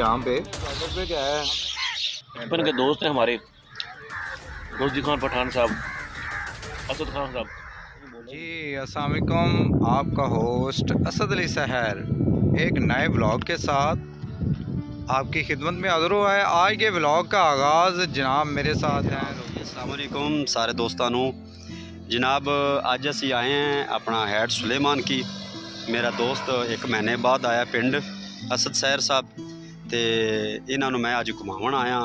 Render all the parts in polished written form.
यहाँ पे क्या है, बचपन के दोस्त हैं हमारे, दोस्ती खान पठान साहब, असद खान साहब। जी अस्सलाम वालेकुम। आपका होस्ट असद अली सहर एक नए व्लॉग के साथ आपकी खिदमत में हाज़िर हुआ है। आज के व्लॉग का आगाज़ जनाब मेरे साथ हैं। अस्सलाम वालेकुम सारे दोस्तों नू। जनाब अज असी आए हैं अपना हैड सुलेमान की। मेरा दोस्त एक महीने बाद आया पिंड असद सहर साहब, तो इन्हों मैं अज घुमावन आया।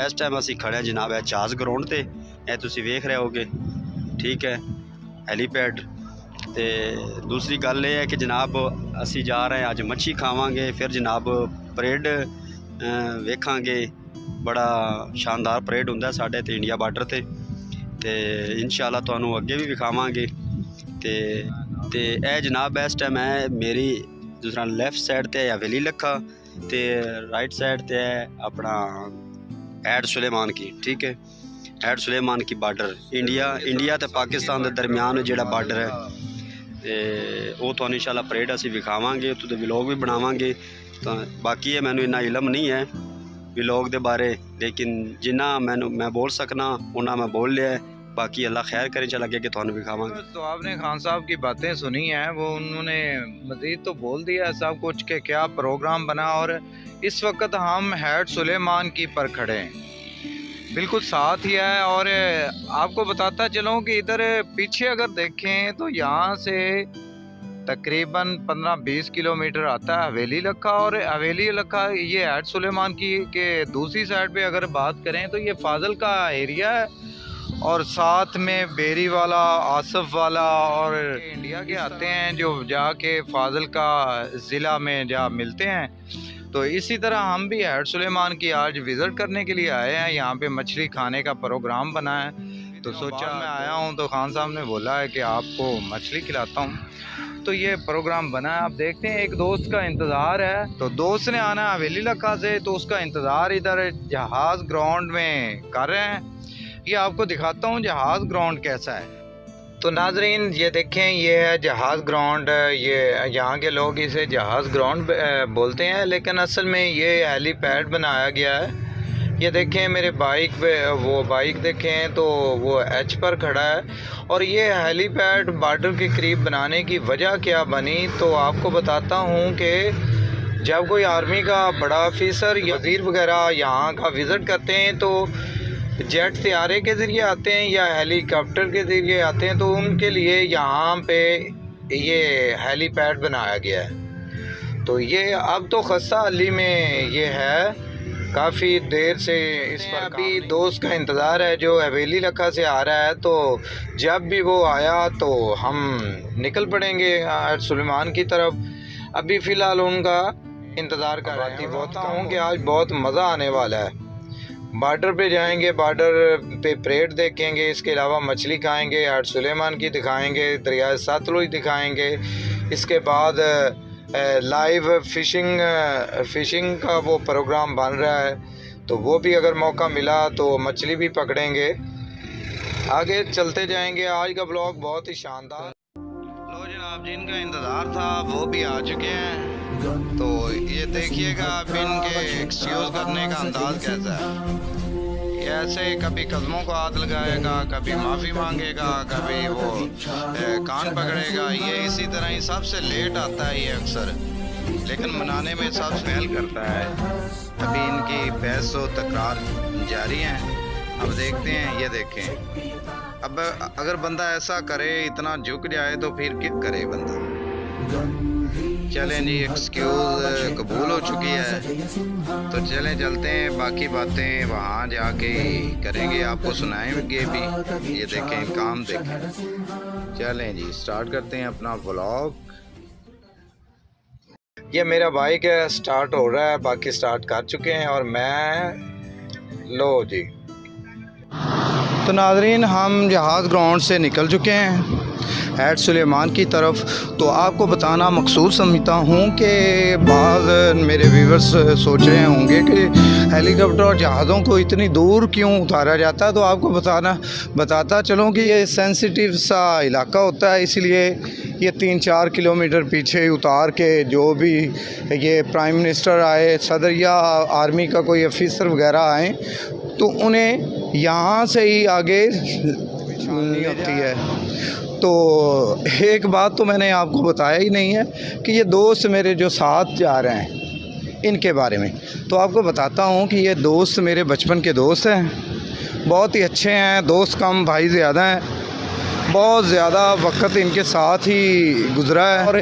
इस टाइम असी खड़े जनाब है जहाज़ ग्राउंड ते, ये तुसी वेख रहे होगे, ठीक है, हैलीपैड। तो दूसरी गल ये है कि जनाब असी जा रहे हैं अज मच्छी खावांगे, फिर जनाब परेड वेखांगे। बड़ा शानदार परेड हुंदा साडे ते इंडिया बार्डर ते, इंशाअल्लाह तुहानू अगे भी विखावांगे। ते ए जनाब इस टाइम है मेरी दूसरा लैफ्ट साइड ते हवेली लखा, ते राइट साइड ते है अपना हैड सुलेमान की, ठीक है, हैड सुलेमान की बार्डर इंडिया ते पाकिस्तान के दरमियान जिहड़ा बार्डर है। तो वो तुहानू इंशाअल्लाह परेड असी विखावांगे, उत्थे व्लॉग भी बनावांगे। तो बाकी है मैनू इन्ना इलम नहीं है व्लॉग के बारे, लेकिन जिन्ना मैं बोल सकना उन्ना मैं बोल लिया है। बाकी अल्लाह खैर करे, चल आगे के तुहानू विखावांगे। तो आपने खान साहब की बातें सुनी हैं, वो उन्होंने मज़ीद तो बोल दिया सब कुछ के क्या प्रोग्राम बना। और इस वक्त हम हैड सुलेमान की पर खड़े हैं, बिल्कुल साथ ही है। और आपको बताता चलूँ कि इधर पीछे अगर देखें तो यहाँ से तकरीबन 15-20 किलोमीटर आता है हवेली लखा। और हवेली लखा ये हैड सुलेमान की के दूसरी साइड पे अगर बात करें तो ये फाजल का एरिया है, और साथ में बेरी वाला, आसफ वाला और इंडिया के आते हैं जो जाके फाजल का ज़िला में जा मिलते हैं। तो इसी तरह हम भी हैड सुलेमान की आज विज़िट करने के लिए आए हैं। यहाँ पे मछली खाने का प्रोग्राम बना है, तो सोचा मैं आया हूँ तो खान साहब ने बोला है कि आपको मछली खिलाता हूँ, तो ये प्रोग्राम बना है। आप देखते हैं एक दोस्त का इंतज़ार है, तो दोस्त ने आना है हवेली लखा से, तो उसका इंतज़ार इधर जहाज़ ग्राउंड में कर रहे हैं। ये आपको दिखाता हूँ जहाज़ ग्राउंड कैसा है। तो नाजरीन ये देखें, ये है जहाज़ ग्राउंड। ये यहाँ के लोग इसे जहाज़ ग्राउंड बोलते हैं, लेकिन असल में ये हेलीपैड बनाया गया है। ये देखें मेरे बाइक पे, वो बाइक देखें तो वो एच पर खड़ा है। और ये हेलीपैड बॉर्डर के करीब बनाने की वजह क्या बनी, तो आपको बताता हूँ कि जब कोई आर्मी का बड़ा ऑफिसर या वज़ीर वगैरह यहाँ का विज़िट करते हैं तो जेट तैयारे के ज़रिए आते हैं या हेलीकॉप्टर के ज़रिए आते हैं, तो उनके लिए यहाँ पे ये हेलीपैड बनाया गया है। तो ये अब तो खस्ता अली में ये है, काफ़ी देर से इस पर अभी दोस्त का इंतज़ार है जो हवेली लखा से आ रहा है। तो जब भी वो आया तो हम निकल पड़ेंगे हैड सुलेमान की तरफ। अभी फ़िलहाल उनका इंतज़ार कर रहे हैं। बोलता हूँ कि आज बहुत मज़ा आने वाला है। बॉर्डर पे जाएंगे, बॉर्डर पे परेड देखेंगे, इसके अलावा मछली खाएंगे, हैड सुलेमान की दिखाएंगे, दरिया सतलुज दिखाएंगे। इसके बाद लाइव फ़िशिंग का वो प्रोग्राम बन रहा है, तो वो भी अगर मौका मिला तो मछली भी पकड़ेंगे। आगे चलते जाएंगे। आज का ब्लॉग बहुत ही शानदार। लो जनाब, जिनका इंतज़ार था वो भी आ चुके हैं। तो ये देखिएगा अब इनके एक्सक्यूज़ करने का अंदाज़ कैसा है। ये ऐसे कभी कदमों को हाथ लगाएगा, कभी माफ़ी मांगेगा, कभी वो कान पकड़ेगा। ये इसी तरह ही सबसे लेट आता है ये अक्सर, लेकिन मनाने में सब फेल करता है। अभी इनकी बहस व तकरार जारी हैं। अब देखते हैं, ये देखें। अब अगर बंदा ऐसा करे, इतना झुक जाए, तो फिर क्या करे बंदा। चलें जी, एक्सक्यूज़ कबूल हो चुकी है, तो चलें चलते हैं। बाकी बातें वहाँ जाके करेंगे, आपको सुनाएंगे भी। ये देखें, काम देखें। चलें जी, स्टार्ट करते हैं अपना व्लॉग। ये मेरा बाइक है, स्टार्ट हो रहा है, बाकी स्टार्ट कर चुके हैं और मैं लो जी। तो नाज़रीन हम जहाज़ ग्राउंड से निकल चुके हैं हैड सुलेमान की तरफ। तो आपको बताना मकसूद समझता हूँ कि बाज़ मेरे व्यूवर्स सोच रहे होंगे कि हेलीकॉप्टर और जहाज़ों को इतनी दूर क्यों उतारा जाता है। तो आपको बताता चलूँ कि ये सेंसिटिव सा इलाका होता है, इसलिए ये 3-4 किलोमीटर पीछे उतार के जो भी ये प्राइम मिनिस्टर आए, सदर या आर्मी का कोई ऑफिसर वगैरह आए तो उन्हें यहाँ से ही आगे नहीं होती है। तो एक बात तो मैंने आपको बताया ही नहीं है कि ये दोस्त मेरे जो साथ जा रहे हैं इनके बारे में। तो आपको बताता हूँ कि ये दोस्त मेरे बचपन के दोस्त हैं, बहुत ही अच्छे हैं। दोस्त कम भाई ज़्यादा हैं, बहुत ज़्यादा वक्त इनके साथ ही गुज़रा है और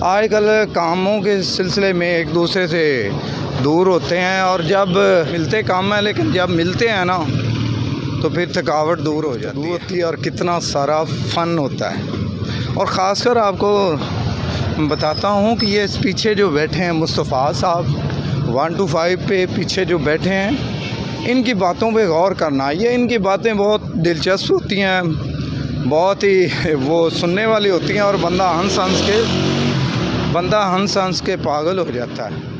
आजकल कामों के सिलसिले में एक दूसरे से दूर होते हैं और जब मिलते कम है लेकिन जब मिलते हैं ना तो फिर थकावट दूर हो जाती है और कितना सारा फ़न होता है। और ख़ासकर आपको बताता हूँ कि ये इस पीछे जो बैठे हैं मुस्तफ़ा साहब 125 पे पीछे जो बैठे हैं, इनकी बातों पे गौर करना। ये इनकी बातें बहुत दिलचस्प होती हैं, बहुत ही वो सुनने वाली होती हैं और बंदा हंस हंस के पागल हो जाता है।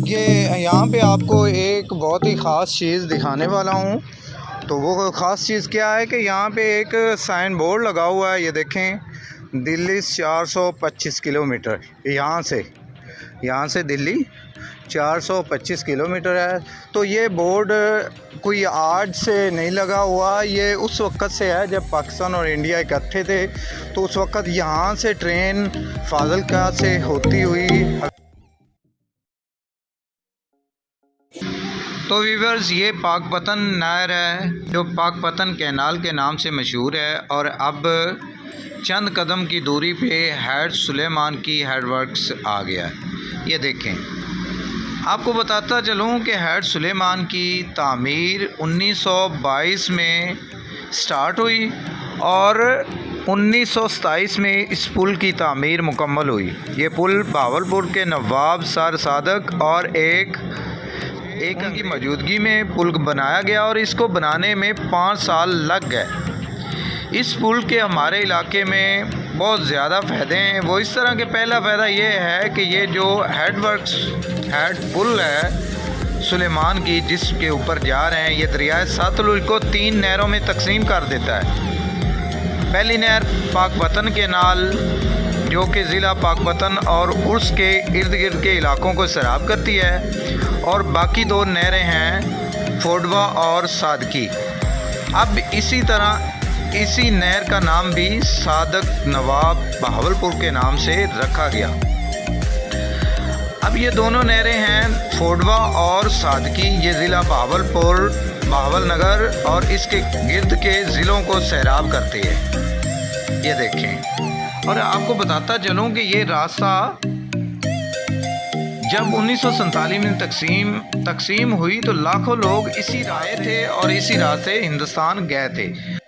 ये यहाँ पे आपको एक बहुत ही ख़ास चीज़ दिखाने वाला हूँ। तो वो ख़ास चीज़ क्या है कि यहाँ पे एक साइन बोर्ड लगा हुआ है, ये देखें, दिल्ली 425 किलोमीटर। यहाँ से दिल्ली 425 किलोमीटर है। तो ये बोर्ड कोई आज से नहीं लगा हुआ, ये उस वक़्त से है जब पाकिस्तान और इंडिया इकट्ठे थे। तो उस वक़्त यहाँ से ट्रेन फाजिल्का से होती हुई। तो व्यूअर्स, ये पाकपतन नहर है जो पाकपतन कैनाल के नाम से मशहूर है और अब चंद कदम की दूरी पे हैड सुलेमान की हेड वर्क्स आ गया है। ये देखें, आपको बताता चलूँ कि हैड सुलेमान की तामीर 1922 में स्टार्ट हुई और 1927 में इस पुल की तामीर मुकम्मल हुई। ये पुल बहावलपुर के नवाब सर सादक और एक की मौजूदगी में पुल बनाया गया और इसको बनाने में 5 साल लग गए। इस पुल के हमारे इलाके में बहुत ज़्यादा फ़ायदे हैं। वो इस तरह के, पहला फ़ायदा ये है कि ये जो हेड पुल है सुलेमान की जिसके ऊपर जा रहे हैं, ये दरियाए सतलुज को 3 नहरों में तकसीम कर देता है। पहली नहर पाकपतन कैनाल जो कि ज़िला पाकपतन और उसके इर्द गिर्द के इलाकों को सैराब करती है और बाकी 2 नहरें हैं फोडवा और सादकी। अब इसी तरह इसी नहर का नाम भी सादक नवाब बहावलपुर के नाम से रखा गया। अब ये दोनों नहरें हैं फोडवा और सादकी, ये ज़िला बहावलपुर, बहावलनगर और इसके गिर्द के ज़िलों को सैराब करती है। ये देखें, और आपको बताता चलूँ कि ये रास्ता जब 1947 में तकसीम हुई तो लाखों लोग इसी राह थे और इसी राह से हिंदुस्तान गए थे।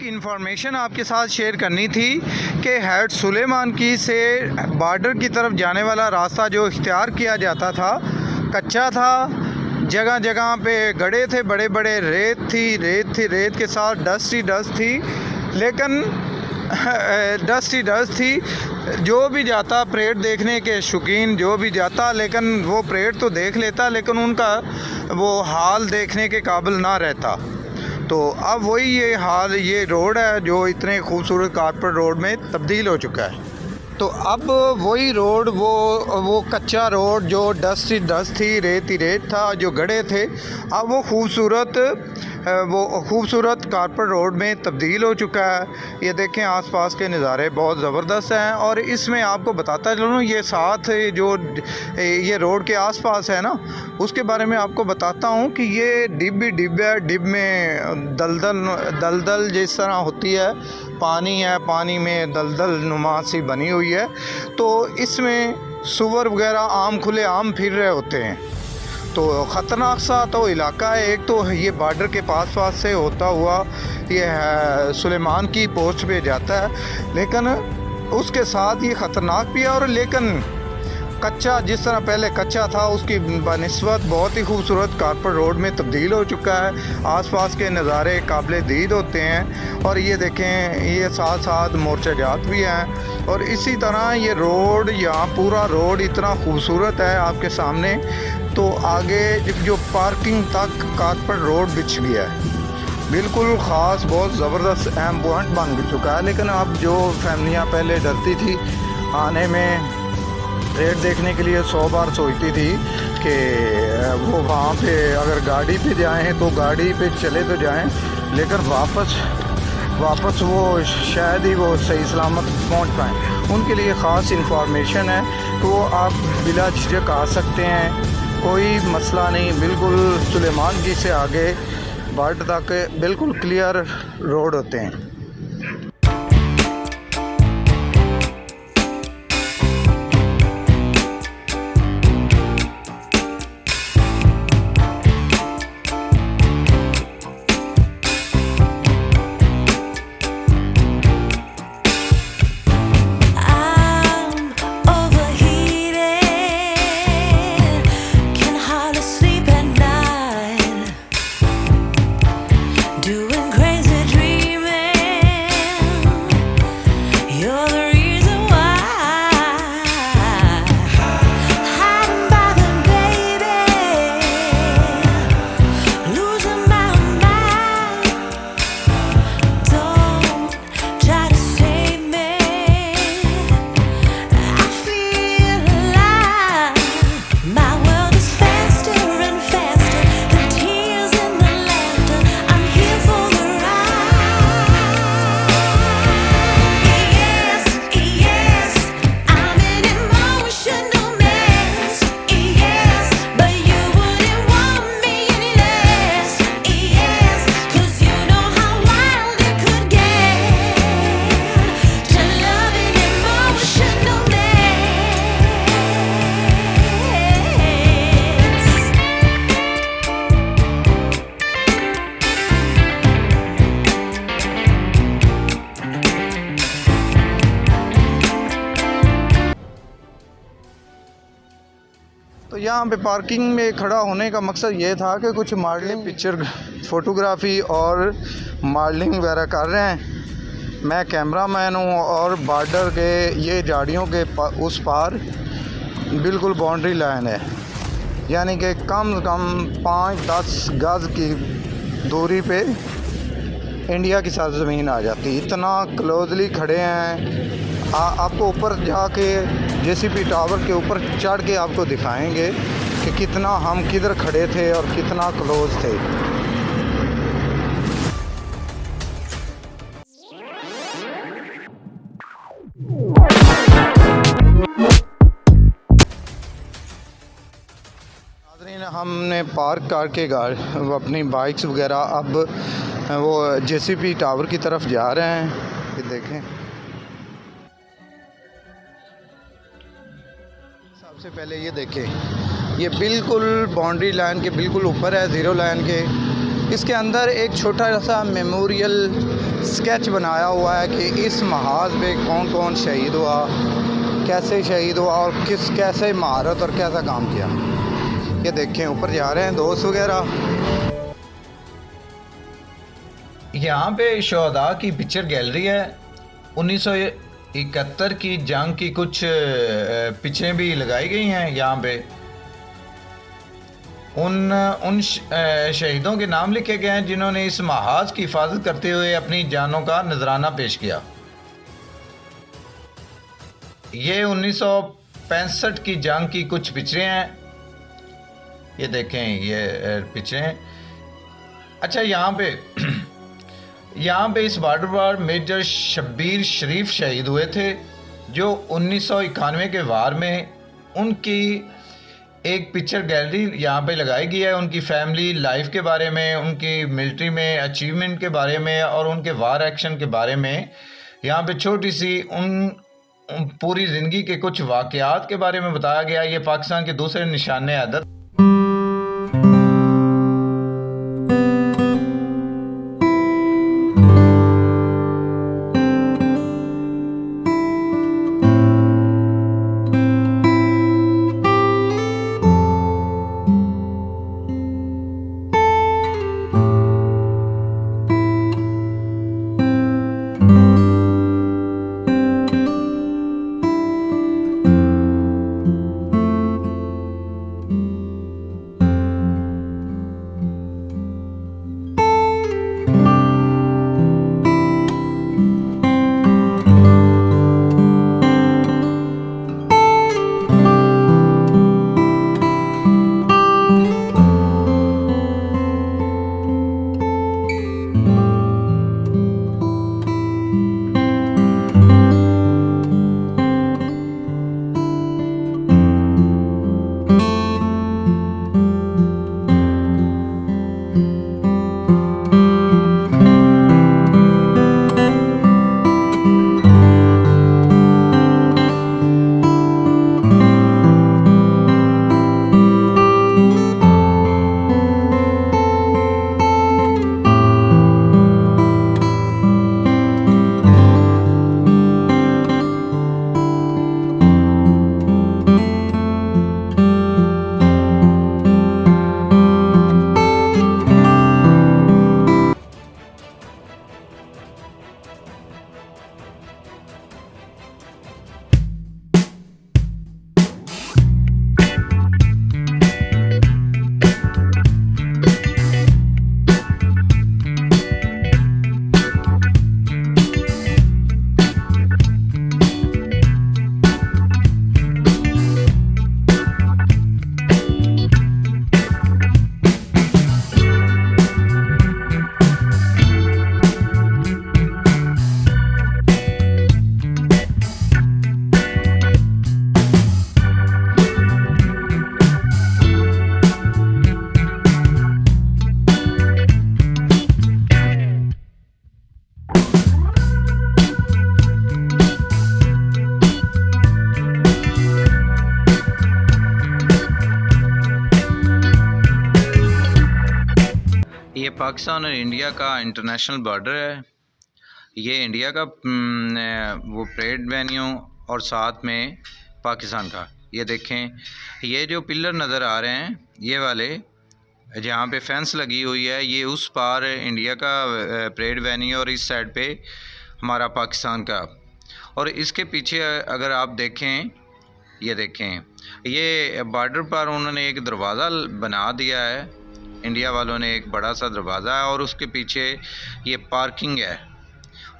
इंफॉर्मेशन आपके साथ शेयर करनी थी कि हैड सुलेमान की से बॉर्डर की तरफ जाने वाला रास्ता जो इख्तियार किया जाता था कच्चा था, जगह जगह पे गड्ढे थे, बड़े बड़े रेत के साथ डस्ट थी, लेकिन डस्ट थी। जो भी जाता परेड देखने के शौकीन जो भी जाता, लेकिन वो परेड तो देख लेता लेकिन उनका वो हाल देखने के काबिल ना रहता। तो अब वही ये हाल, ये रोड है जो इतने खूबसूरत कारपेट रोड में तब्दील हो चुका है। तो अब वही रोड, वो कच्चा रोड जो डस्ट थी, रेत था, जो गड्ढे थे, अब वो खूबसूरत वो खूबसूरत कारपेट रोड में तब्दील हो चुका है। ये देखें आसपास के नज़ारे बहुत ज़बरदस्त हैं। और इसमें आपको बताता चलूँ, ये साथ जो ये रोड के आसपास है ना, उसके बारे में आपको बताता हूँ कि ये डिब भी डिब है। डिब में दलदल जिस तरह होती है, पानी है, पानी में दलदल नुमा सी बनी हुई है। तो इसमें सुअर वगैरह आम खुले आम फिर रहे होते हैं। तो ख़तरनाक सा तो इलाका है। एक तो ये बॉर्डर के पास से होता हुआ ये सुलेमान की पोस्ट पे जाता है, लेकिन उसके साथ ये ख़तरनाक भी है। और लेकिन कच्चा, जिस तरह पहले कच्चा था, उसकी बनिस्बत बहुत ही खूबसूरत कारपेट रोड में तब्दील हो चुका है। आसपास के नज़ारे काबिल दीद होते हैं। और ये देखें, ये साथ साथ मोर्चाजात भी हैं। और इसी तरह ये रोड, यहाँ पूरा रोड इतना खूबसूरत है आपके सामने। तो आगे जो पार्किंग तक कारपेट रोड बिछ गया है, बिल्कुल ख़ास, बहुत ज़बरदस्त अहम पॉइंट बन चुका है। लेकिन अब जो फैमिलियाँ पहले डरती थी आने में, रेट देखने के लिए 100 बार सोचती थी कि वो वहाँ पे अगर गाड़ी पे जाएं तो गाड़ी पे चले तो जाएं, लेकिन वापस वो शायद ही वो सही सलामत पहुँच पाएँ। उनके लिए ख़ास इंफॉर्मेशन है कि वो आप बिला झिझक आ सकते हैं, कोई मसला नहीं। बिल्कुल सुलेमान की से आगे बॉर्डर तक बिल्कुल क्लियर रोड होते हैं। तो यहाँ पे पार्किंग में खड़ा होने का मकसद ये था कि कुछ मॉडलिंग, पिक्चर फ़ोटोग्राफ़ी और मॉडलिंग वगैरह कर रहे हैं। मैं कैमरामैन हूँ और बॉर्डर के ये झाड़ियों के उस पार बिल्कुल बाउंड्री लाइन है, यानी कि कम से कम 5-10 गज़ की दूरी पे इंडिया की सरज़मीन आ जाती। इतना क्लोजली खड़े हैं। आपको ऊपर जाके जेसीपी टावर के ऊपर चढ़ के आपको दिखाएंगे कि कितना हम किधर खड़े थे और कितना क्लोज थे। नाज़रीन, हमने पार्क करके अपनी बाइक्स वगैरह अब वो जेसीपी टावर की तरफ जा रहे हैं। ये देखें, सबसे पहले ये देखें, ये बिल्कुल बाउंड्री लाइन के बिल्कुल ऊपर है, ज़ीरो लाइन के। इसके अंदर एक छोटा सा मेमोरियल स्केच बनाया हुआ है कि इस महाज पे कौन कौन शहीद हुआ, कैसे शहीद हुआ और कैसे महारत और कैसा काम किया। ये देखें, ऊपर जा रहे हैं दोस्त वगैरह। यहाँ पे शोहदा की पिक्चर गैलरी है। 1971 की जंग की कुछ पिक्चरें भी लगाई गई हैं यहाँ पे। उन शहीदों के नाम लिखे गए हैं जिन्होंने इस महाज की हिफाजत करते हुए अपनी जानों का नजराना पेश किया। ये 1965 की जंग की कुछ पिक्चरें हैं। ये देखें, ये पिक्चरें अच्छा, यहाँ पे इस बॉर्डर पर मेजर शब्बीर शरीफ शहीद हुए थे, जो 1991 के वार में उनकी एक पिक्चर गैलरी यहाँ पे लगाई गई है, उनकी फैमिली लाइफ के बारे में, उनकी मिलिट्री में अचीवमेंट के बारे में और उनके वार एक्शन के बारे में यहाँ पे छोटी सी उन पूरी ज़िंदगी के कुछ वाक़यात के बारे में बताया गया। ये पाकिस्तान के दूसरे निशाने अदद। ये पाकिस्तान और इंडिया का इंटरनेशनल बॉर्डर है। ये इंडिया का वो परेड वेन्यू और साथ में पाकिस्तान का। ये देखें, ये जो पिलर नज़र आ रहे हैं ये वाले, जहाँ पे फेंस लगी हुई है, ये उस पार इंडिया का परेड वेन्यू और इस साइड पे हमारा पाकिस्तान का। और इसके पीछे अगर आप देखें, ये देखें, ये बॉर्डर पर उन्होंने एक दरवाज़ा बना दिया है, इंडिया वालों ने एक बड़ा सा दरवाज़ा है और उसके पीछे ये पार्किंग है।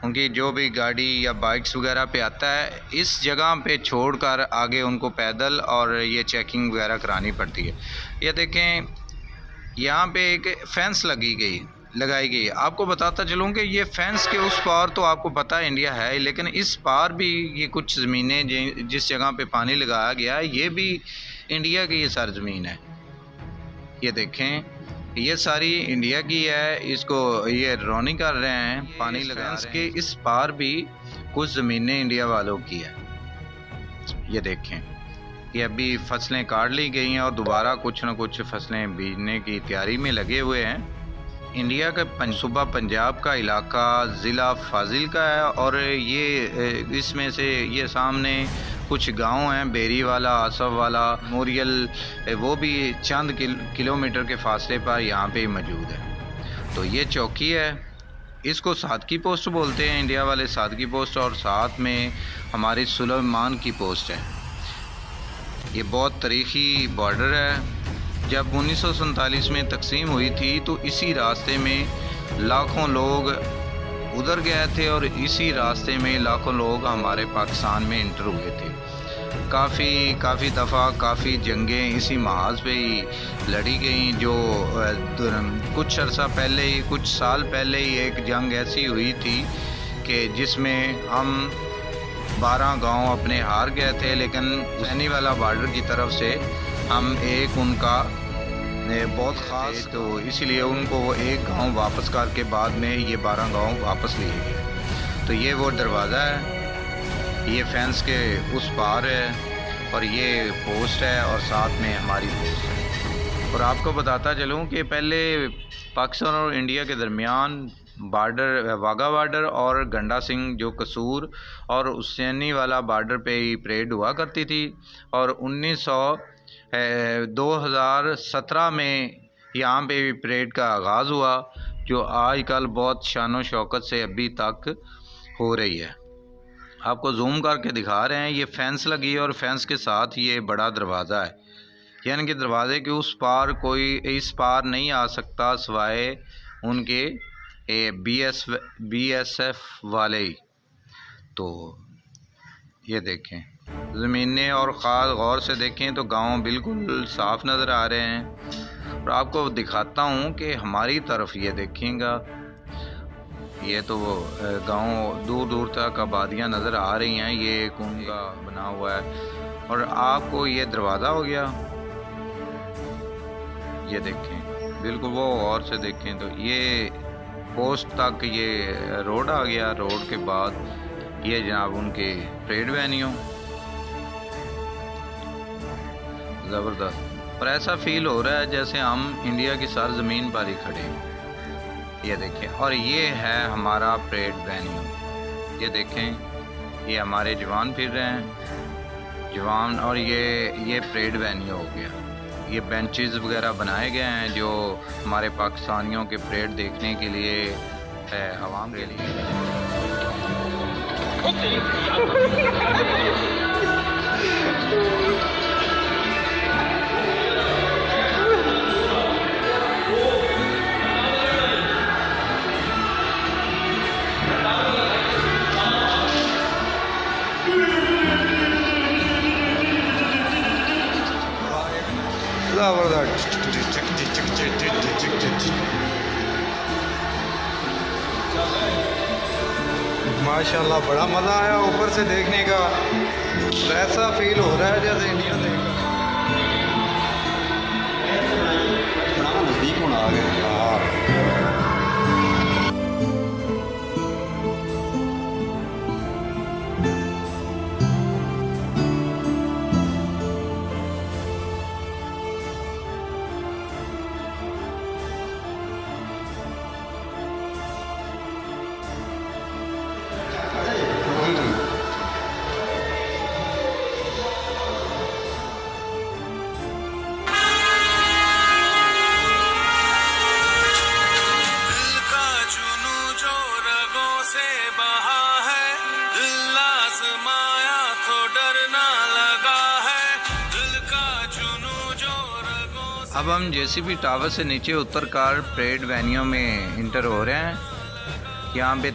उनकी जो भी गाड़ी या बाइक्स वगैरह पे आता है, इस जगह पे छोड़कर आगे उनको पैदल और ये चेकिंग वगैरह करानी पड़ती है। ये देखें, यहाँ पे एक फेंस लगाई गई। आपको बताता चलूँ कि ये फेंस के उस पार तो आपको पता है इंडिया है, लेकिन इस पार भी ये कुछ ज़मीनें जिस जगह पे पानी लगाया गया है, ये भी इंडिया की ये सरजमीन है। ये देखें, ये सारी इंडिया की है। इसको ये रौनी कर रहे हैं, पानी लगा के। इस पार भी कुछ ज़मीनें इंडिया वालों की है। ये देखें, ये अभी फसलें काट ली गई हैं और दोबारा कुछ न कुछ फसलें बीजने की तैयारी में लगे हुए हैं। इंडिया का सूबा पंजाब का इलाका ज़िला फाजिल का है और ये इसमें से ये सामने कुछ गांव हैं, बेरी वाला, आसफ वाला, मोरियल, वो भी चंद किलोमीटर के फासले पर यहाँ पे मौजूद है। तो ये चौकी है, इसको सादकी पोस्ट बोलते हैं इंडिया वाले, सादकी पोस्ट, और साथ में हमारी सुलेमान की पोस्ट है। ये बहुत तारीख़ी बॉर्डर है। जब 1947 में तकसीम हुई थी तो इसी रास्ते में लाखों लोग उधर गए थे और इसी रास्ते में लाखों लोग हमारे पाकिस्तान में इंटर हुए थे। काफ़ी दफ़ा काफ़ी जंगें इसी महाज पे ही लड़ी गई। जो कुछ अर्सा पहले ही, कुछ साल पहले ही एक जंग ऐसी हुई थी कि जिसमें हम 12 गांव अपने हार गए थे, लेकिन हुसैनी वाला बॉर्डर की तरफ से हम एक उनका बहुत ख़ास, तो इसलिए उनको वो एक गांव वापस करके बाद में ये 12 गांव वापस लिए गए। तो ये वो दरवाज़ा है, ये फेंस के उस पार है और ये पोस्ट है और साथ में हमारी पोस्ट है। और आपको बताता चलूँ कि पहले पाकिस्तान और इंडिया के दरमियान बॉर्डर, वाघा बॉर्डर और गंडा सिंह जो कसूर और हुसैनी वाला बॉर्डर पे ही परेड हुआ करती थी। और 2017 में यहाँ पे भी परेड का आगाज़ हुआ, जो आजकल बहुत शान शौकत से अभी तक हो रही है। आपको जूम करके दिखा रहे हैं, ये फेंस लगी है और फेंस के साथ ये बड़ा दरवाज़ा है, यानी कि दरवाज़े के उस पार कोई इस पार नहीं आ सकता सिवाय उनके BSF वाले ही। तो ये देखें ज़मीनें और ख़ास गौर से देखें तो गांव बिल्कुल साफ़ नज़र आ रहे हैं। और आपको दिखाता हूँ कि हमारी तरफ ये देखिएगा, ये तो वो गांव दूर दूर तक आबादियाँ नज़र आ रही हैं। ये एक उनका बना हुआ है और आपको ये दरवाज़ा हो गया, ये देखें बिल्कुल वो गौर से देखें तो ये पोस्ट तक ये रोड आ गया। रोड के बाद ये जनाब उनके परेड वेन्यू, ज़बरदस्त। और ऐसा फील हो रहा है जैसे हम इंडिया की सरजमीन पर ही खड़े हैं। ये देखें, और ये है हमारा परेड वेन्यू। ये देखें, ये हमारे जवान फिर रहे हैं, जवान। और ये परेड वेन्यू हो गया। ये बेंचेस वगैरह बनाए गए हैं जो हमारे पाकिस्तानियों के परेड देखने के लिए है, आवाम के लिए। माशाल्लाह बड़ा मज़ा आया ऊपर से देखने का। ऐसा फील हो रहा है जैसे इंडिया देख नज़दीक होना आ गया। अब हम JCB टावर से नीचे उतरकर परेड वेन्यू में इंटर हो रहे हैं। यहाँ पे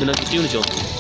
बिना की होनी चाहिए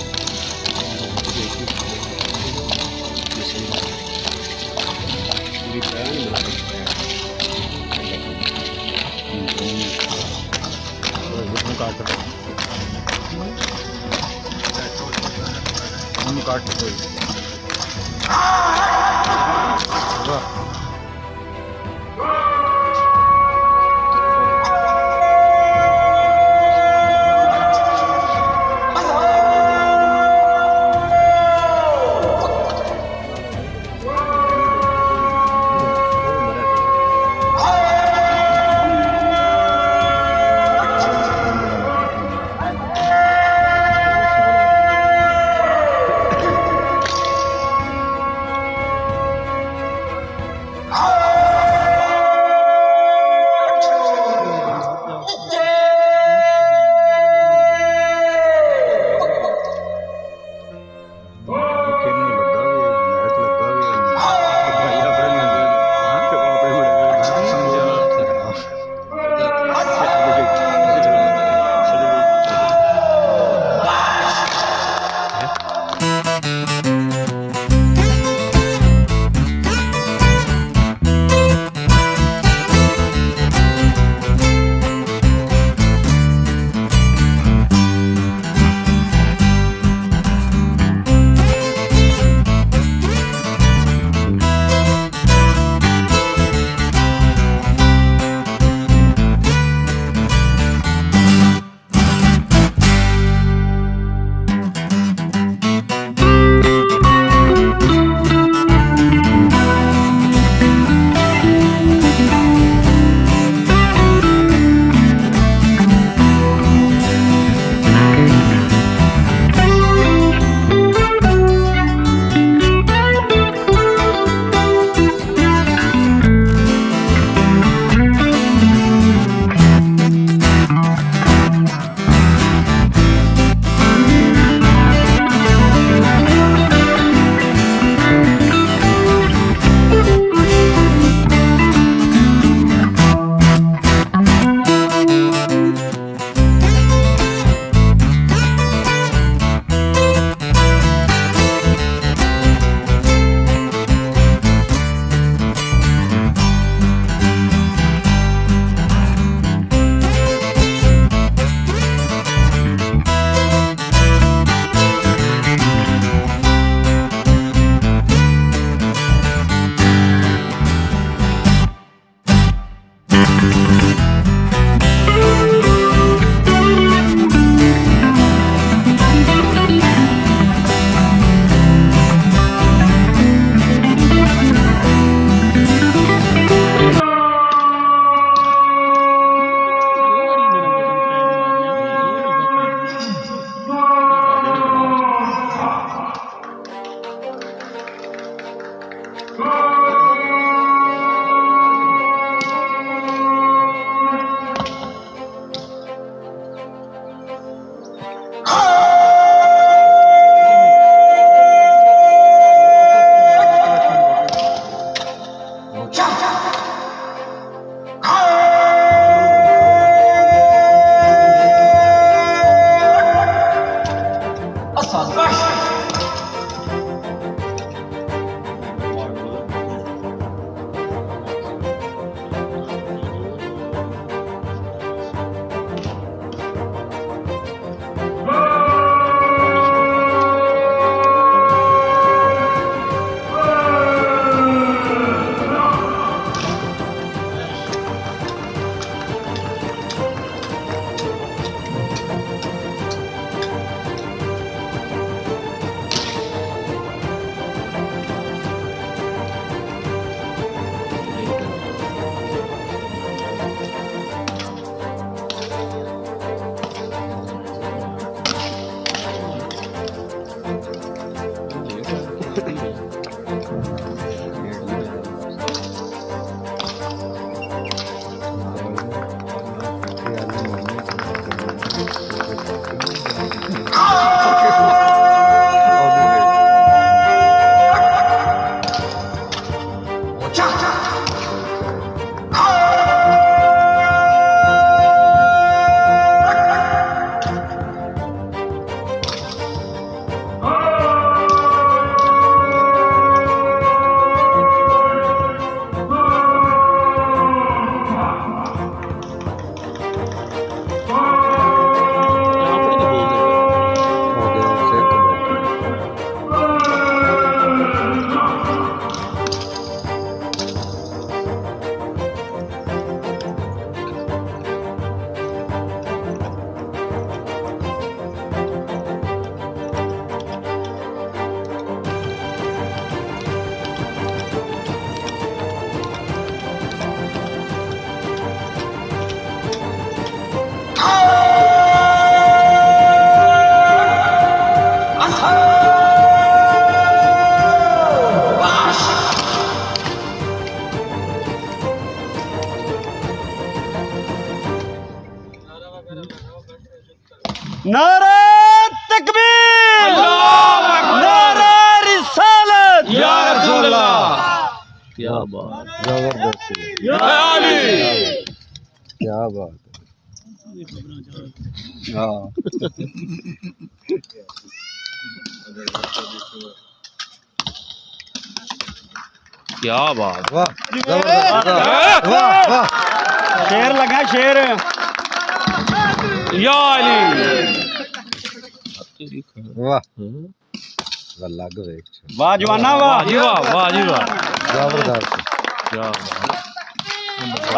नारा तकबीर, नारा रिसालत, या रसूल अल्लाह। क्या बात, जबरदस्त, या अली। क्या बात है। हाँ क्या बात, वाह जबरदस्त, वाह वाह शेर लगा शेर। या अली। वाह लग वेख वाह जवाना वाह। जी वाह, वाह जी वाह, जबरदस्त। क्या बात।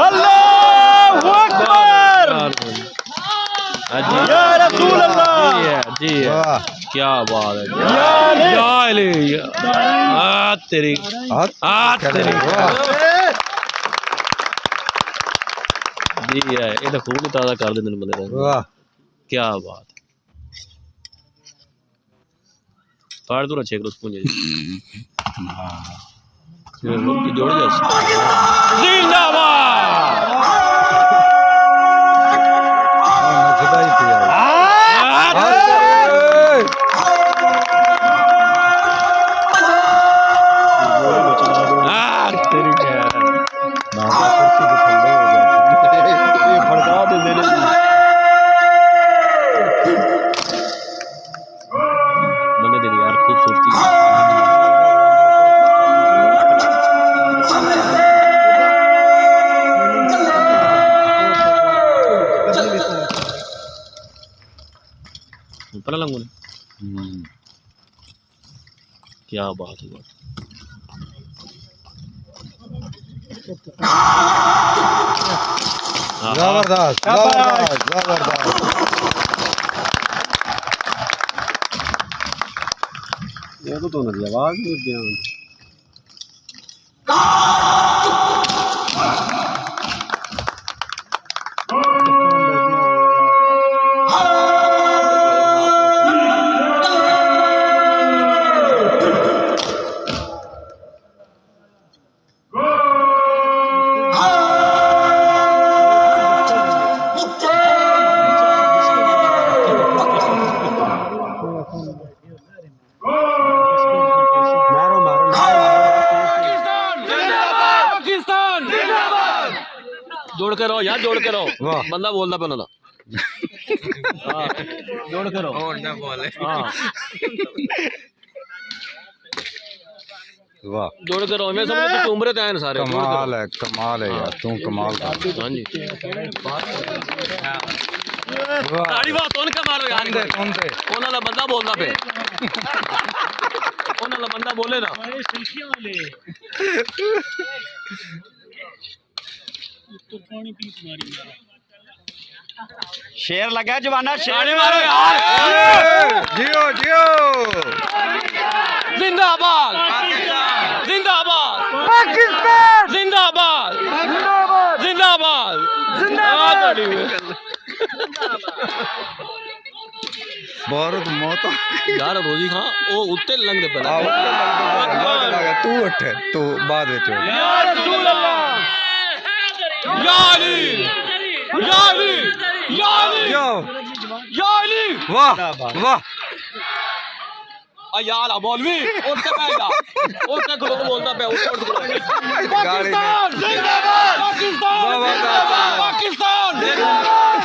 अल्लाहु अकबर, जी या रसूल अल्लाह। जी है, जी है। वाह क्या बात है। या या अली। आ तेरी, आ तेरी। जी है, ये तो खून ताज़ा कर देने बंदे दा। वाह क्या बात। फाड़ तो अच्छे करो स्पून जी। जोड़ जा। जिंदाबाद। मजदा ही पिया। तेरी क्या फड़का दे मेरे। बंदे तेरी यार खूबसूरती। पता लंगू ने क्या बात है। जबरदस्त जबरदस्त जबरदस्त। ये तो ना आवाज नहीं ध्यान। जोड़ के रहो यार, जोड़ के रहो। वाह। बंदा बोलता पे ना। हाँ, जोड़ के रहो। हाँ, वाह जोड़ के रहो। मैं समझ तो उम्र तय सारे। कमाल है यार, तू कमाल कर। हाँ जी। वाह ताड़ी बात कौन का मारो यार। कौन थे ਉਹਨਾਂ ਦਾ ਬੰਦਾ ਬੋਲਦਾ ਪਏ। ਉਹਨਾਂ ਦਾ ਬੰਦਾ ਬੋਲੇ ਨਾ। शेर लगा जवाना शेर। ताड़ी मारो यार। जियो जियो जिंदाबाद जिंदाबाद पाकिस्तान जिंदाबाद जिंदाबाद जिंदाबाद जिंदाबाद। भारत माता। यार रोजी खां वो उत्ते लंघदे पे। तू उठ, तू बाद विच उठ। या रसूल अल्लाह। या अली। या अली। या अली। या अली। वाह वाह यार मौलवी उससे पहला उससे खड़ो तो बोलता पे गाड़ी में। पाकिस्तान जिंदाबाद। पाकिस्तान जिंदाबाद। पाकिस्तान जिंदाबाद।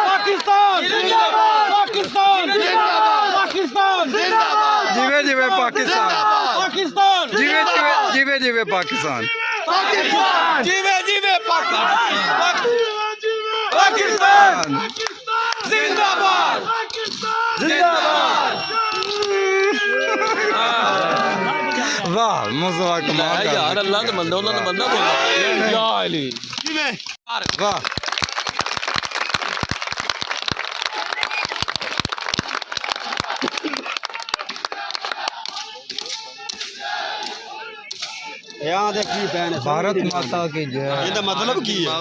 पाकिस्तान जिंदाबाद। पाकिस्तान जिंदाबाद। पाकिस्तान जिंदाबाद। जिवे जिवे पाकिस्तान। पाकिस्तान जिवे जिवे जिवे जिवे पाकिस्तान। पाकिस्तान जीवे जीवे पाकिस्तान। पाकिस्तान जिंदाबाद। जिंदाबाद। वाह मुझे कमाल यार अल्लाह का बंदा उन्होंने बंदा बोला। या अली। वाह यहाँ देखी बहन भारत माता की जय। ਇਹਦਾ ਮਤਲਬ ਕੀ ਹੈ?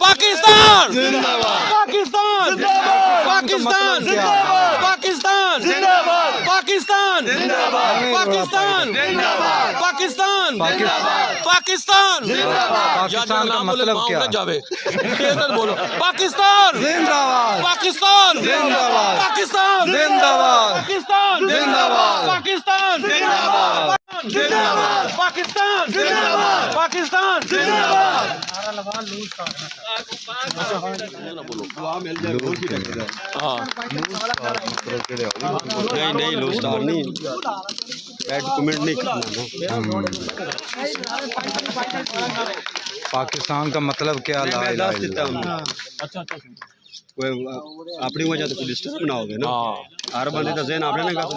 पाकिस्तान जिंदाबाद। पाकिस्तान जिंदाबाद। पाकिस्तान जिंदाबाद। पाकिस्तान पाकिस्तान पाकिस्तान पाकिस्तान पाकिस्तान का मतलब क्या? जावे बोलो पाकिस्तान जिंदाबाद पाकिस्तान जिंदाबाद पाकिस्तान जिंदाबाद पाकिस्तान जिंदाबाद पाकिस्तान जिंदाबाद पाकिस्तान जिंदाबाद पाकिस्तान जिंदाबाद नहीं लो स्टार नहीं बैड कमेंट नहीं करना पाकिस्तान का मतलब क्या? ला इलाहा इल्लल्लाह। कोई अपनी वजह तो डिस्टर्ब ना होगे ना हर बंदे का ज़हन आपने ना कहा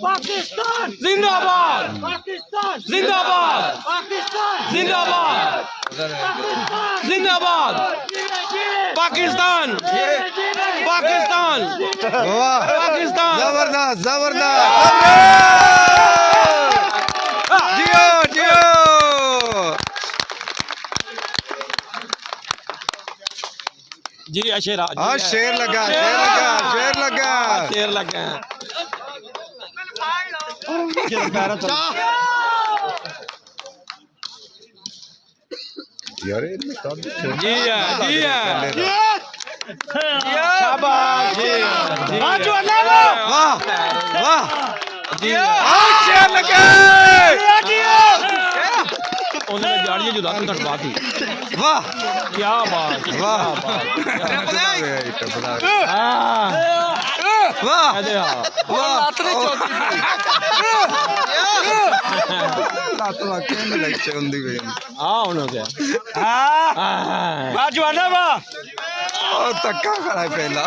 पाकिस्तान जिंदाबाद पाकिस्तान जिंदाबाद पाकिस्तान जिंदाबाद जिंदाबाद पाकिस्तान पाकिस्तान वाह पाकिस्तान जबरदस्त जबरदस्त जियो जियो। जी शेर हाँ शेर लगा शेर लगा शेर लगा शेर लगा यार जी है शाबाश जी वाह वाह शेर लगा उन्होंने जाड़ियाँ जुदा कर बाती वाह क्या बात वाह वाह ਧੱਕਾ ਖੜਾ ਪਹਿਲਾ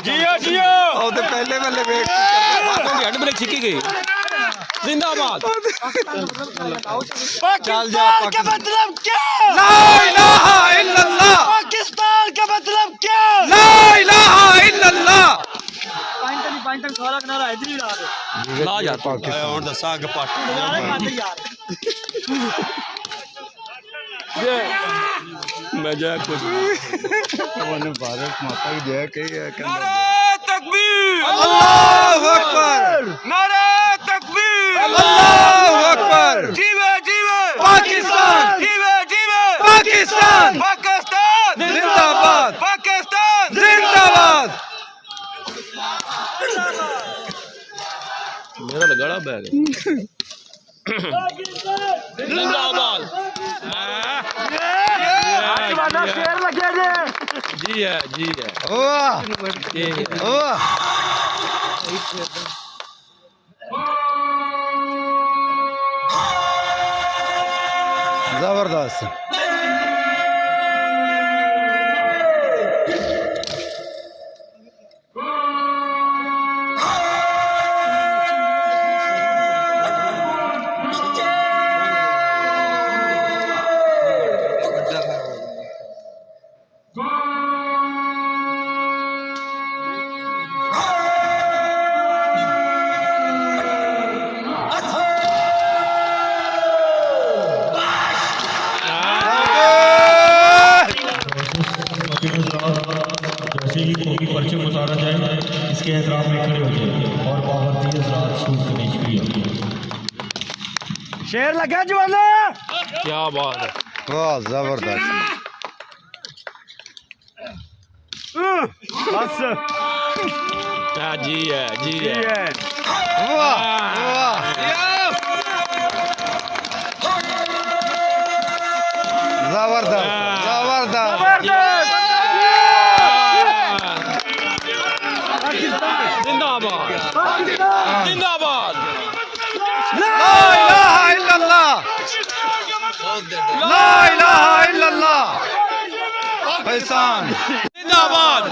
जियो जियो ਉਹ ਤੇ ਪਹਿਲੇ ਵਾਲੇ ਵੇਖ हेड ब्रेक छिकी गई जिंदाबाद ਚੱਲ ਜਾ का मतलब क्या? ला इलाहा इल्लल्लाह पाकिस्तान का मतलब क्या? ला इलाहा इल्लल्लाह ला यार ਹੁਣ ਦੱਸਾਂ ਅੱਗ ਪੱਟ मैं जा कुछ भारत माता की जय कही है तकबीर अल्लाहु अकबर नारे तकबीर अल्लाहु अकबर जीवे जीवे पाकिस्तान जीवे जीवे पाकिस्तान पाकिस्तान जिंदाबाद पाकिस्तान जिंदाबाद। मेरा लगाड़ा बैग जिंदाबाद जी है वाह जी है वाह जबरदस्त। जैसे ही कोई पर्चे को उतारा जाए इसके एहतराम में खड़े हो जाए और पाबंदी हजरात शूट करनी शुक्रिया। शेर लगा जवाना क्या बात है वाह जबरदस्त। बस जी है वाह वाह जबरदस्त जबरदस्त। जिंदाबाद जिंदाबाद ला इलाहा इल्लल्लाह ला इलाहा इल्लल्लाह। एहसान जिंदाबाद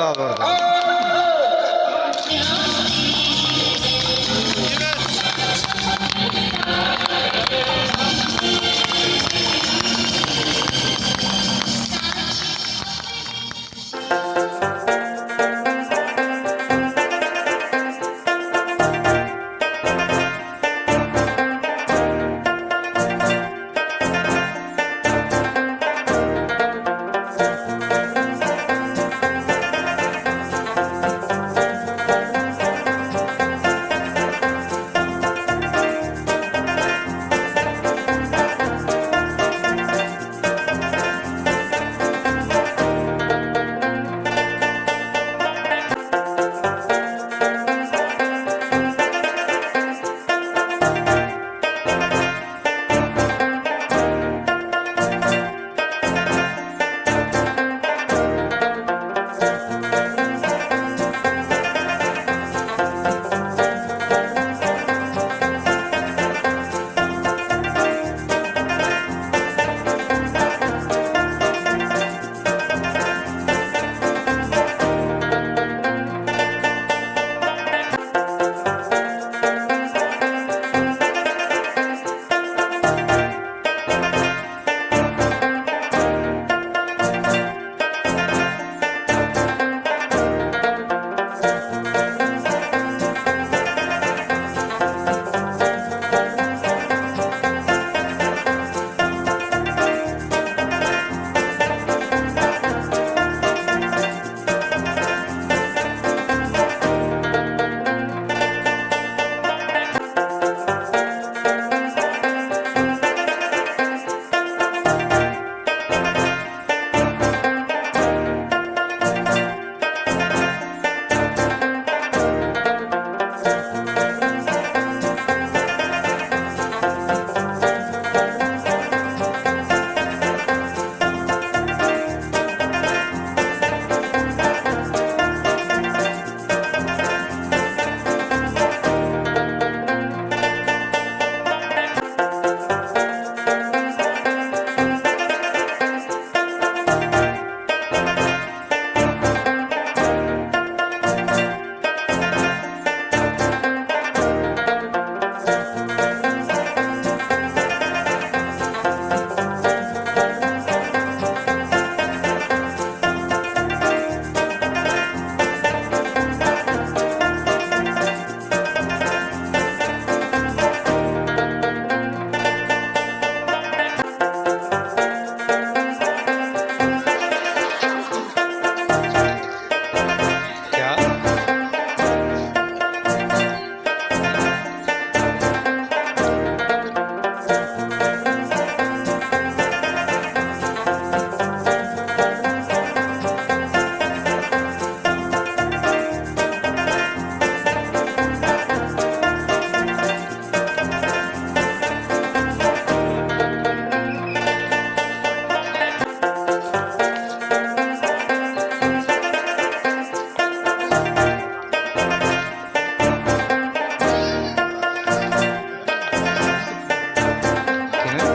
ज़बरदस्त।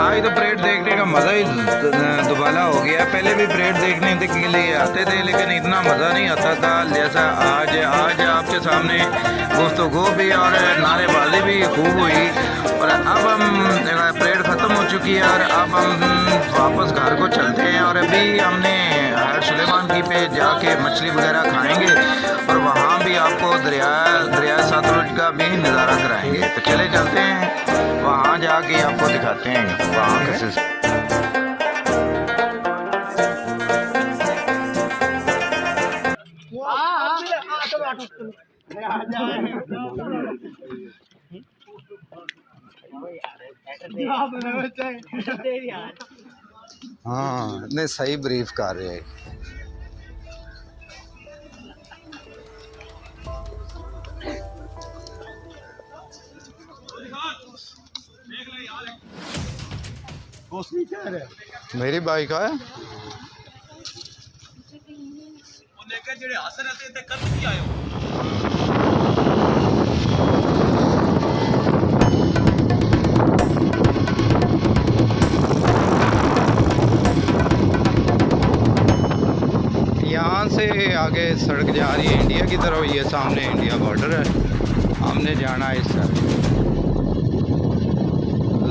आज तो परेड देखने का मज़ा ही दुबाला हो गया। पहले भी परेड देखने के लिए आते थे, लेकिन इतना मज़ा नहीं आता था जैसा आज आपके सामने गुफ्तगू भी और नारेबाजी भी खूब हुई। और अब हम परेड ख़त्म हो चुकी है और अब हम वापस घर को चलते हैं। और अभी हमने हैट सुलेमान की पे जाके मछली वगैरह खाएंगे और वहाँ भी आपको दरिया सतलुज का भी नज़ारा कराएंगे। तो चले चलते हैं, वहाँ जाके आपको दिखाते हैं वहाँ कैसे। हाँ नहीं सही ब्रीफ कर रहे हैं। मेरी बाइक है यहाँ से आगे सड़क जा रही है इंडिया की तरफ। ये सामने इंडिया बॉर्डर है, हमने जाना है इस साइड।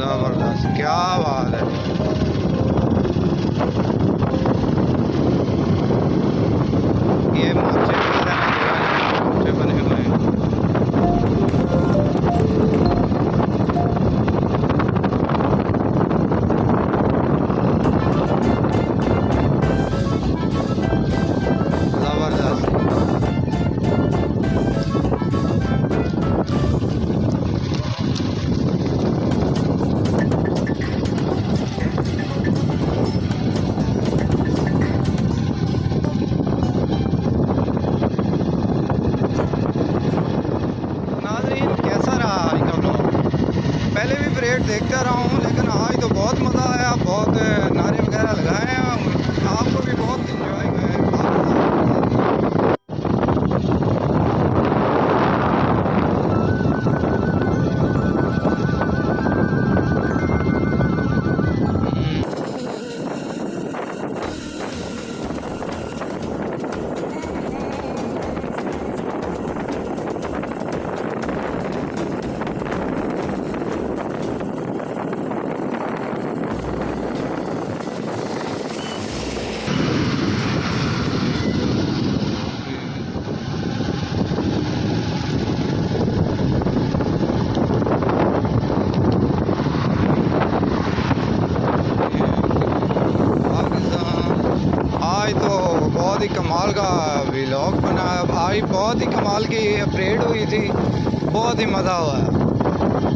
ज़बरदस्त, क्या बात है। ये मोर्चे मोर्चे बने हुए हैं। ज़बरदस्त। नाज़रीन, कैसा रहा आज का ब्लॉग? पहले भी परेड देखता रहा हूँ, लेकिन आज तो बहुत मज़ा आया। बहुत नारे वगैरह लगाए हैं, आपको भी बहुत इंजॉय हुए। आज तो बहुत ही कमाल का व्लॉग बना। आज बहुत ही कमाल की परेड हुई थी, बहुत ही मज़ा हुआ।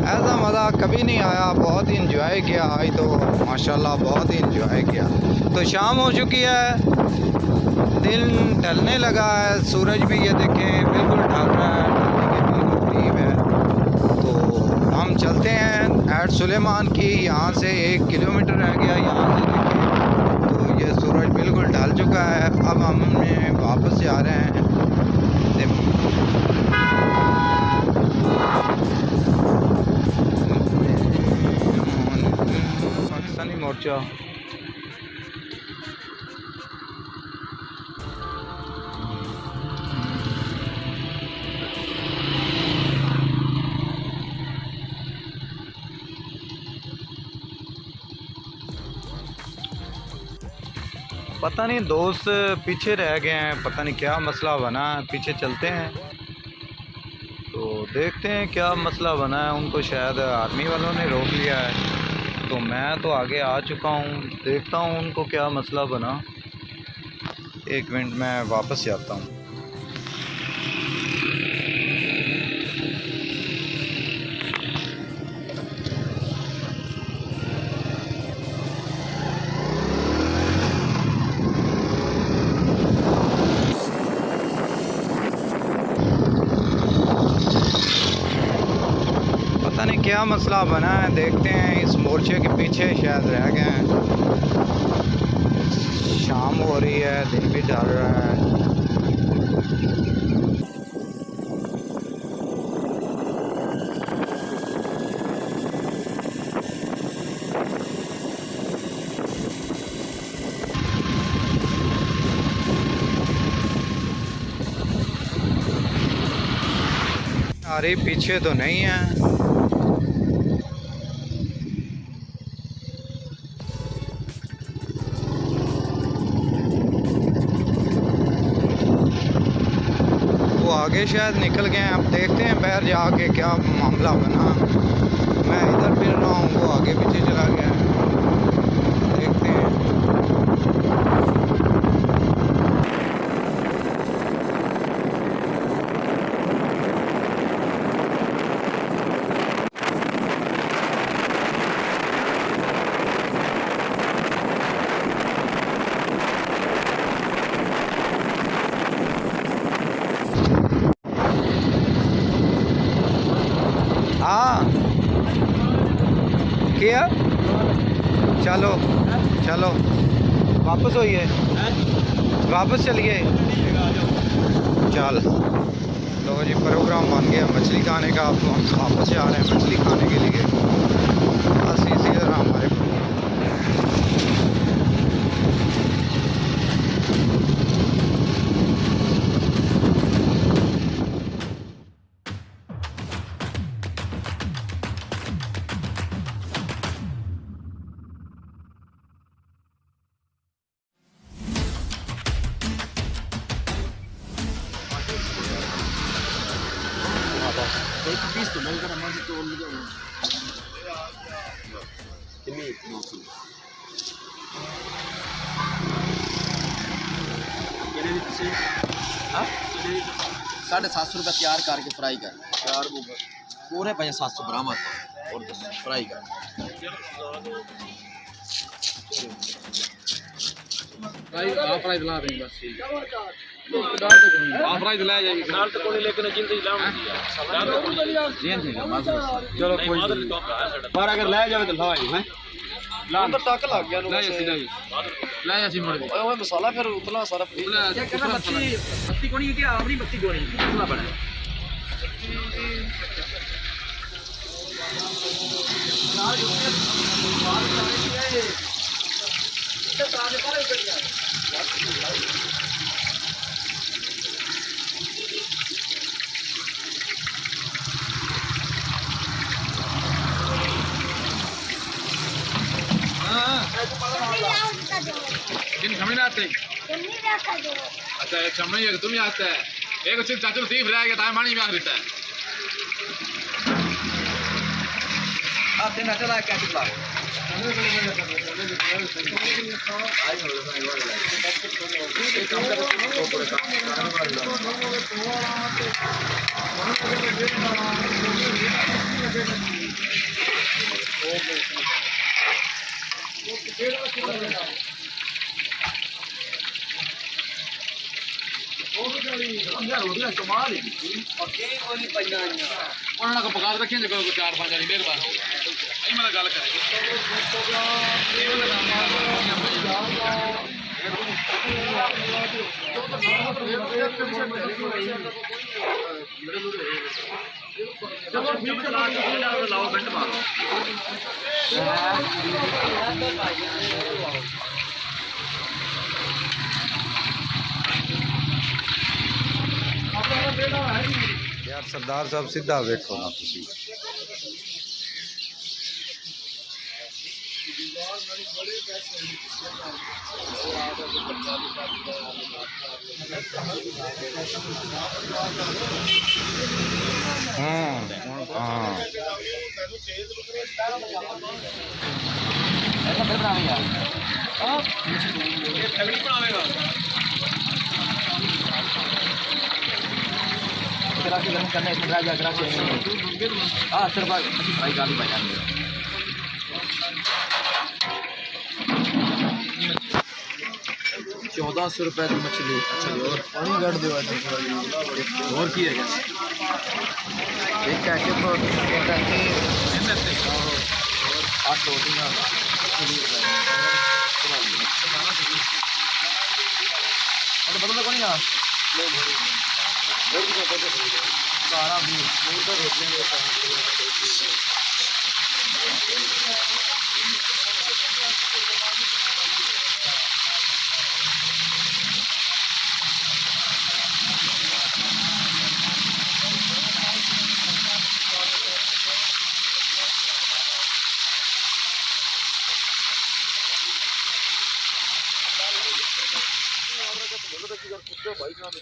ऐसा मज़ा कभी नहीं आया, बहुत ही इंजॉय किया आज तो माशाल्लाह, बहुत ही इंजॉय किया। तो शाम हो चुकी है, दिन ढलने लगा है, सूरज भी ये देखें बिल्कुल ढल रहा है, ढलने के बिल्कुल करीब है। तो हम चलते हैं हैट सुलेमान की। यहाँ से 1 किलोमीटर रह गया, यहाँ से देखें तो ये सूरज बिल्कुल ढल चुका है। अब हम वापस जा रहे हैं पाकिस्तानी मोर्चा। पता नहीं दोस्त पीछे रह गए हैं, पता नहीं क्या मसला बना है। पीछे चलते हैं तो देखते हैं क्या मसला बना है। उनको शायद आर्मी वालों ने रोक लिया है, तो मैं तो आगे आ चुका हूँ। देखता हूँ उनको क्या मसला बना। 1 मिनट में वापस जाता हूँ। पता नहीं क्या मसला बना है, देखते हैं। इस मोर्चे के पीछे शायद रह गए हैं। शाम हो रही है, दिन भी ढल रहा है। अरे पीछे तो नहीं है। वो आगे शायद निकल गए हैं। अब देखते हैं बाहर जाके क्या मामला बना। मैं इधर फिर रहा हूँ, वो आगे पीछे चला गया है। देखते हैं। हाँ किया, चलो चलो वापस होइए, वापस चलिए। चल लो जी, प्रोग्राम बन गया मछली खाने का। अब हम वापस जा रहे हैं मछली खाने के लिए। बस इसी तरह हमारे ₹750 तैयार करके फ्राई कर पूरे पे 700 बरामद और फ्राई कर फ्राई दिला देंगे बस फ्राई दिलाया जाएगी चलो कोई पर अगर ले जावे तो लाओ हैं अंदर तक लग गया ले ऐसी मर गई ओए मसाला फिर उतला सारा क्या करना बत्ती कोनी है कि अपनी बत्ती कोनी उतला पड़ा समझ आते अच्छा एक समझ तुम्हें आता है एक सिर्फ चाचू तीफ रह गया मानी में देता है आते ना चला क्या चला उन्होंने को पका रखे जो 4-5 वाली मेहरबानी मैं गल लाओ बेंट मारो यार सरदार साहब सीधा वेखो ना तुसी करने इसमें ड्राई जा हाँ सिर्फ भाई गाली बजा 1400 रुपए की मछली अच्छा जी और पानी गड़ दो और की है एक कैसे तो एक कैसे 8 रोटियां और बदल को नहीं ना सारा भी तो रोटियां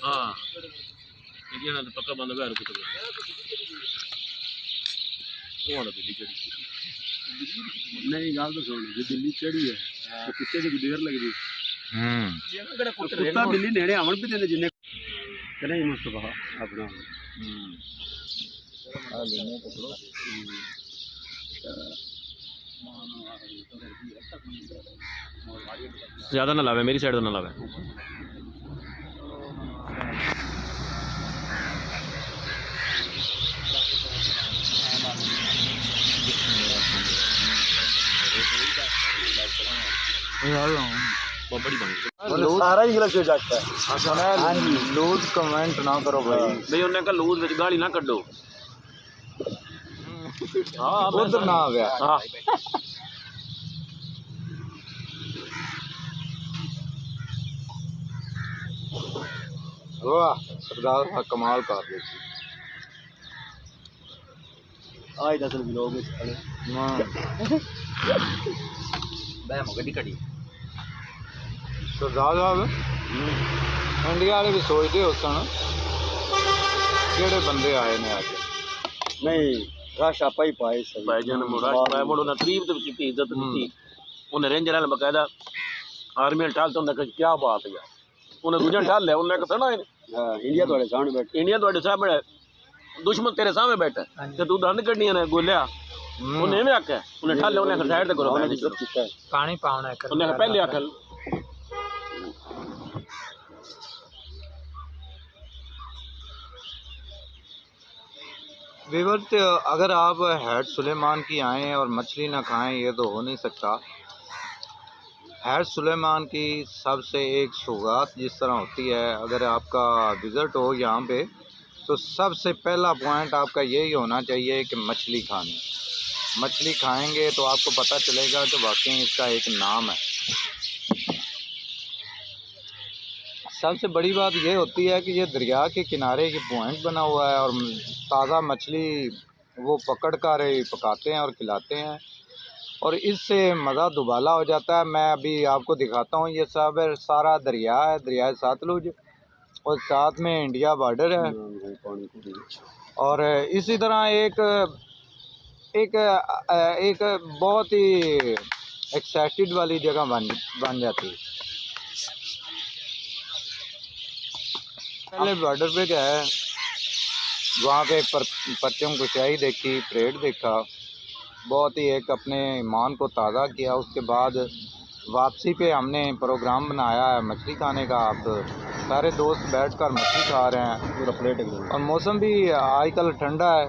हाँ ये पक्का बंद हो कुछ दिल्ली चढ़ी नहीं गल तो सुन जो दिल्ली चढ़ी है तो कुत्ते से देर लगती कुत्ता बिल्ली नेड़े आवन भी देने जिन्ने नहीं मुस्तफा अपना ज़्यादा ना लावे मेरी साइड तो ना लावे सारा इंग्लिश हो जाता है लूज कमेंट ना करो भाई भाई उन्हें का लूज विच गाली ना कड्डो हाँ उधर ना आ गया हाँ वाह सरदार साहब कमाल कर रहे थे आज 10 लोग खड़े मैं गड्डी कड़ी सरदार साहब इंडिया वाले भी सोचते हो सन केड़े बंदे आए ने अज नहीं रश आपा ही पाए सही भाईजान मुराद पाया मुड़ उन्हें तारीफ तो की इज्जत दी उन्हें रेंजर वाले बकायदा आर्मी ठाल तो उन्हें क्या बात है उन्हें दूजा ठाल लिया उन्हें कहना हाँ इंडिया थोड़े सामने बैठे इंडिया थोड़े सामने दुश्मन तेरे सामने बैठा ते तू दंद कड्डियां ने गोलिया उन्हें एवं आख्या उन्हें ठाल लिया उन्हें साइड ते करो पानी पाना उन्हें पहले आख्या व्यूअर्स, अगर आप हैट सुलेमान की आएँ और मछली ना खाएं ये तो हो नहीं सकता। हैट सुलेमान की सबसे एक सौगात जिस तरह होती है, अगर आपका विज़िट हो यहाँ पे तो सबसे पहला पॉइंट आपका यही होना चाहिए कि मछली खानी। मछली खाएंगे तो आपको पता चलेगा कि वाकई इसका एक नाम है। सबसे बड़ी बात ये होती है कि ये दरिया के किनारे ये पॉइंट बना हुआ है और ताज़ा मछली वो पकड़ कर पकाते हैं और खिलाते हैं और इससे मज़ा दुबाला हो जाता है। मैं अभी आपको दिखाता हूँ, ये सब सारा दरिया है, दरिया सतलुज, और साथ में इंडिया बॉर्डर है। और इसी तरह एक बहुत ही एक्साइटेड वाली जगह बन जाती है। पहले बॉर्डर पे क्या है, वहाँ पे परचम कुशाई देखी, परेड देखा, बहुत ही एक अपने ईमान को ताज़ा किया। उसके बाद वापसी पे हमने प्रोग्राम बनाया है मछली खाने का। आप सारे दोस्त बैठकर मछली खा रहे हैं, पूरा प्लेट और मौसम भी आजकल ठंडा है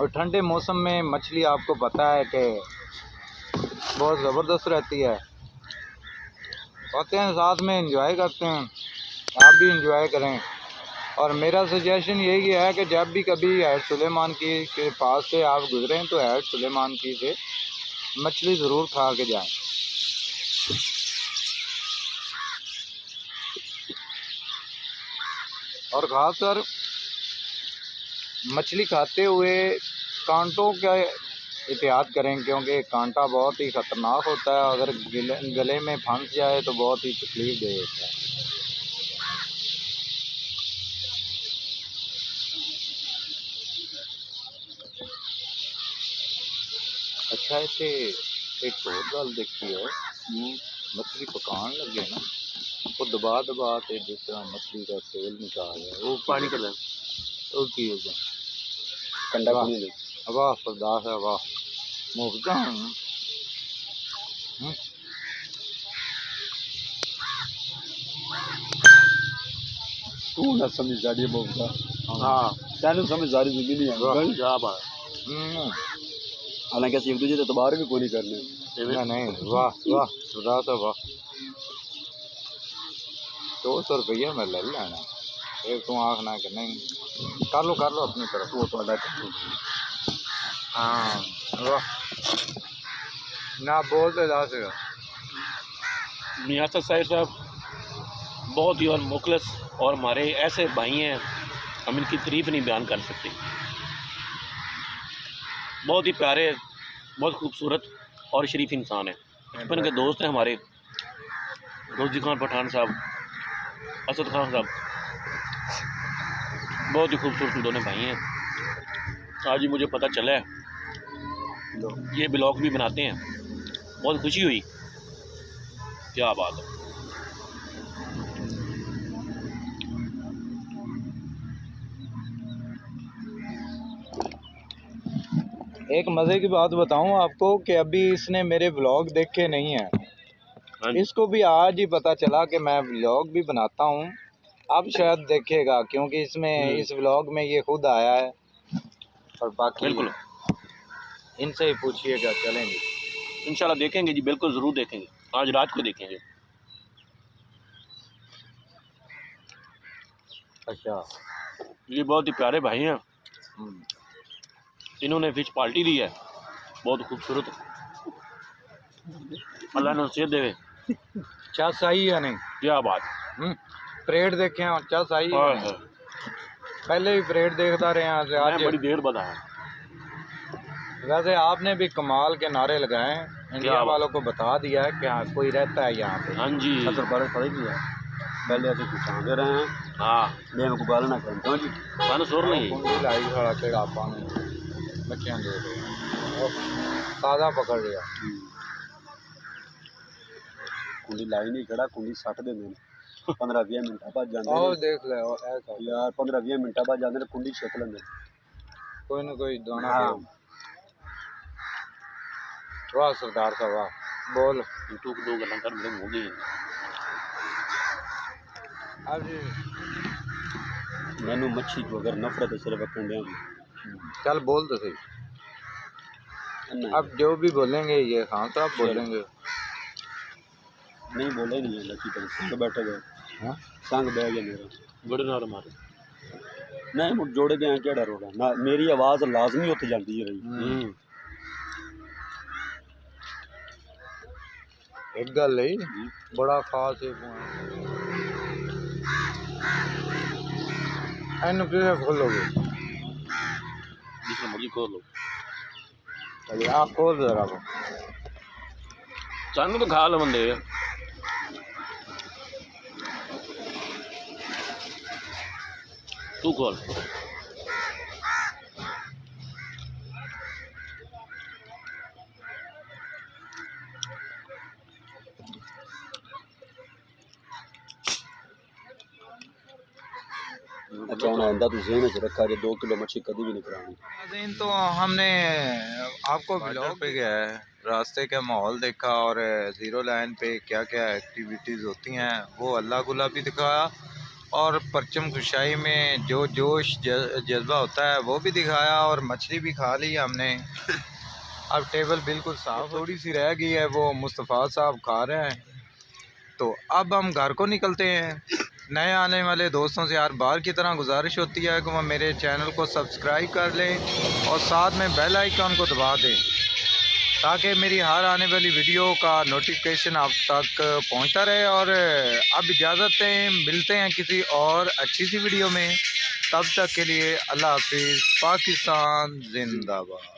और ठंडे मौसम में मछली आपको पता है कि बहुत ज़बरदस्त रहती है। खाते हैं, साथ में एंजॉय करते हैं, आप भी एंजॉय करें। और मेरा सजेशन यही है कि जब भी कभी हैट सुलेमान की के पास से आप गुजरें तो हैट सुलेमान की से मछली ज़रूर खा के जाएं। और ख़ासकर मछली खाते हुए कांटों का एहतियात करें, क्योंकि कांटा बहुत ही ख़तरनाक होता है। अगर गले में फंस जाए तो बहुत ही तकलीफ दे देता है। अच्छा इतने एक और गल देखी है, मछली पकान लगे ना वो दबा के जिस तरह मछली का तेल निकाल है वो पानी कर वो की हो गया कंडा वाह सरदार है वाह मुफ्ता तू ना समझदारी मुफ्ता हाँ तेन समझदारी जिंदगी नहीं है क्या बात हालांकि असं एक दूजे से तबार भी कोई करने नहीं वाह वाह सरदार साहब वाह 200 रुपया मैं ले लेना एक तू आखना कि नहीं कर लो अपनी तरफ वो तो हाँ वाह ना बोलते जा सका। मियाँ साहब बहुत ही और मुखलस और हमारे ऐसे भाई हैं, हम इनकी तारीफ नहीं बयान कर सकते। बहुत ही प्यारे, बहुत खूबसूरत और शरीफ इंसान है। बचपन के दोस्त हैं हमारे रोजी खान पठान साहब, असद खान साहब, बहुत ही खूबसूरत दोनों भाई हैं। आज ही मुझे पता चला है ये ब्लॉग भी बनाते हैं, बहुत खुशी हुई। क्या बात है। एक मज़े की बात बताऊं आपको कि अभी इसने मेरे व्लॉग देखे नहीं हैं। इसको भी आज ही पता चला कि मैं व्लॉग भी बनाता हूं। अब शायद देखेगा क्योंकि इसमें इस व्लॉग में ये खुद आया है। और बाकी बिल्कुल इनसे ही पूछिएगा, चलेंगे इंशाल्लाह देखेंगे जी, बिल्कुल ज़रूर देखेंगे, आज रात को देखेंगे। अच्छा ये बहुत ही प्यारे भाई हैं, इन्होंने फिश पार्टी दी है, बहुत खूबसूरत। अल्लाह ने सेहत देवे। चा सही है नहीं? क्या बात। परेड देखे और चा सही है। पहले भी परेड देखता रहे हैं आज बड़ी देर बाद आया। वैसे आपने भी कमाल के नारे लगाए, इंडिया वालों को बता दिया है कि हाँ कोई रहता है यहाँ पे। हाँ जी असर पर पड़े किया पहले ऐसे किसान रहे हैं। हाँ बेवकूफ़ ना करते जी सुर नहीं लाई खड़ा के आप मच्छियाँ दे रहे हैं और ताज़ा पकड़ लिया। कुंडी लाई नहीं खड़ा, कुंडी सट देंगे 15-20 मिनट बाद जाते और देख ले और ऐसा यार 15-20 मिनट बाद जाते कुंडी छेत लेंगे कोई ना कोई दाना हाँ। वाह सरदार साहब वाह, बोल तू दो गल्लां कर मेरे मुंह गई अब जी मैनू मच्छी को अगर नफरत है सिर्फ कंडिया की। चल बोल तो सही। अब जो भी बोलेंगे ये खान साहब बोलेंगे। नहीं बोले नहीं है लकी तरह संग बैठे गए हाँ? संग बह गया मेरा बड़े नार मारे नहीं मुझ जोड़े गए केड़ा रोड़ा ना मेरी आवाज़ लाजमी उत्ते जाती है भाई। एक गल है बड़ा खास है एनु किसे खोलोगे जिसने मर्जी खोल लो चलिए आप खोल जरा को चांद तो खा लो बंदे तू खोल अच्छा होना आंदा तो ज़हन च रखा जे 2 किलो मच्छी कभी भी नहीं करानी। दिन तो हमने आपको ब्लॉग पे गया है, रास्ते का माहौल देखा और ज़ीरो लाइन पे क्या क्या एक्टिविटीज़ होती हैं वो अल्लाह गुलाबी दिखाया और परचम कुशाई में जो जोश जज्बा होता है वो भी दिखाया और मछली भी खा ली हमने। अब टेबल बिल्कुल साफ थोड़ी सी रह गई है, वो मुस्तफ़ा साहब खा रहे हैं। तो अब हम घर को निकलते हैं। नए आने वाले दोस्तों से हर बार की तरह गुजारिश होती है कि वह मेरे चैनल को सब्सक्राइब कर लें और साथ में बेल आइकन को दबा दें ताकि मेरी हर आने वाली वीडियो का नोटिफिकेशन आप तक पहुंचता रहे। और अब इजाज़त दें, मिलते हैं किसी और अच्छी सी वीडियो में। तब तक के लिए अल्लाह हाफिज़। पाकिस्तान जिंदाबाद।